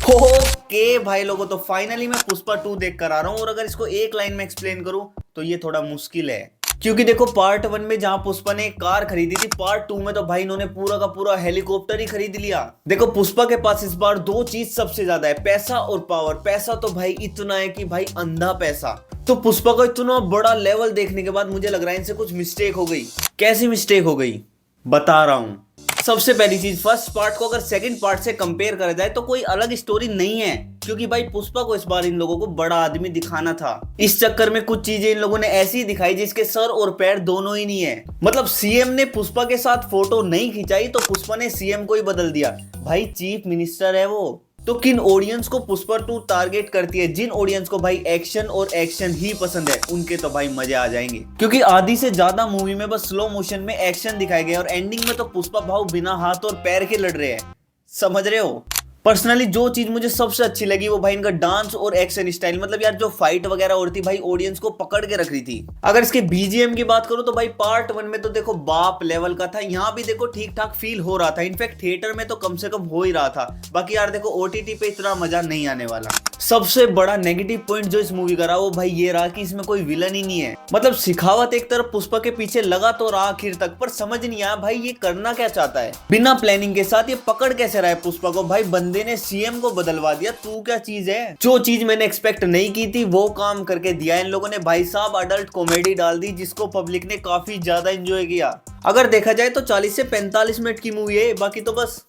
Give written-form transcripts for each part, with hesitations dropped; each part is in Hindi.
ओके भाई लोगों, तो फाइनली मैं पुष्पा 2 देख कर आ रहा हूँ और अगर इसको एक लाइन में एक्सप्लेन करूँ तो ये थोड़ा मुश्किल है। क्योंकि देखो पार्ट 1 में जहां पुष्पा ने एक कार खरीदी थी, पार्ट 2 में तो भाई इन्होंने पूरा का पूरा हेलीकॉप्टर ही खरीद लिया। देखो पुष्पा के पास इस बार दो चीज सबसे ज्यादा है, पैसा और पावर। पैसा तो भाई इतना है कि भाई अंधा पैसा। तो पुष्पा का इतना बड़ा लेवल देखने के बाद मुझे लग रहा है इनसे कुछ मिस्टेक हो गई। कैसी मिस्टेक हो गई बता रहा हूं। सबसे पहली चीज, फर्स्ट पार्ट को अगर सेकंड पार्ट से कंपेयर करा जाए तो कोई अलग स्टोरी नहीं है। क्योंकि भाई पुष्पा को इस बार इन लोगों को बड़ा आदमी दिखाना था। इस चक्कर में कुछ चीजें इन लोगों ने ऐसी दिखाई जिसके सर और पैर दोनों ही नहीं है। मतलब सीएम ने पुष्पा के साथ फोटो नहीं खिंचाई तो पुष्पा ने सीएम को ही बदल दिया। भाई चीफ मिनिस्टर है वो। तो किन ऑडियंस को पुष्पा 2 टारगेट करती है? जिन ऑडियंस को भाई एक्शन और एक्शन ही पसंद है उनके तो भाई मजे आ जाएंगे। क्योंकि आधी से ज्यादा मूवी में बस स्लो मोशन में एक्शन दिखाए गए और एंडिंग में तो पुष्पा भाव बिना हाथ और पैर के लड़ रहे हैं। समझ रहे हो? पर्सनली जो चीज मुझे सबसे अच्छी लगी वो भाई इनका डांस और एक्शन स्टाइल। मतलब यार जो फाइट वगैरह हो रही थी भाई ऑडियंस को पकड़ के रख रही थी। अगर इसके बीजीएम की बात करूं तो भाई पार्ट 1 में तो देखो बाप लेवल का था, यहाँ भी देखो ठीक ठाक फील हो रहा था। इनफैक्ट थिएटर में तो कम से कम हो ही रहा था। बाकी यार देखो ओटीटी पे इतना मजा नहीं आने वाला। सबसे बड़ा नेगेटिव पॉइंट जो इस मूवी का रहा वो भाई ये रहा कि इसमें कोई विलन ही नहीं है। मतलब सिखावत एक तरफ पुष्पा के पीछे लगा तो रहा आखिर तक, पर समझ नहीं आया भाई ये करना क्या चाहता है। बिना प्लानिंग के साथ ये पकड़ कैसे रहा है पुष्पा को? भाई बंदे ने सीएम को बदलवा दिया, तू क्या चीज है? जो चीज मैंने एक्सपेक्ट नहीं की थी वो काम करके दिया इन लोगों ने। भाई साहब अडल्ट कॉमेडी डाल दी जिसको पब्लिक ने काफी ज्यादा एंजॉय किया। अगर देखा जाए तो 40 से 45 मिनट की मूवी है, बाकी तो बस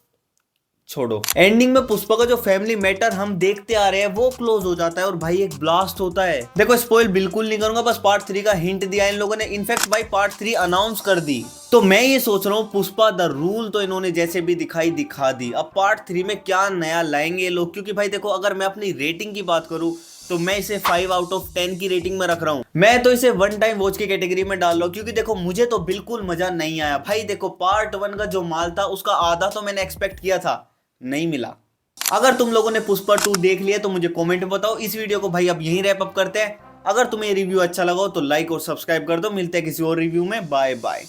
छोड़ो। एंडिंग में पुष्पा का जो फैमिली मैटर हम देखते आ रहे हैं वो क्लोज हो जाता है और भाई एक ब्लास्ट होता है। देखो स्पॉइल बिल्कुल नहीं करूंगा, बस पार्ट 3 का हिंट दिया इन लोगों ने। इनफैक्ट भाई पार्ट 3 अनाउंस कर दी। तो मैं ये सोच रहा हूँ पुष्पा द रूल तो इन्होंने जैसे भी दिखाई दिखा दी। अब पार्ट 3 में क्या नया लाएंगे लोग? क्योंकि भाई देखो अगर मैं अपनी रेटिंग की बात करूँ तो मैं इसे 5 आउट ऑफ 10 की रेटिंग में रख रहा हूँ। मैं तो इसे वन टाइम वॉच की कैटेगरी में डाल रहा हूँ। क्योंकि देखो मुझे तो बिल्कुल मजा नहीं आया। भाई देखो पार्ट 1 का जो माल था उसका आधा तो मैंने एक्सपेक्ट किया था, नहीं मिला। अगर तुम लोगों ने पुष्पा 2 देख लिया तो मुझे कमेंट में बताओ। इस वीडियो को भाई अब यहीं रैप अप करते हैं। अगर तुम्हें रिव्यू अच्छा लगा हो तो लाइक और सब्सक्राइब कर दो। मिलते हैं किसी और रिव्यू में। Bye bye.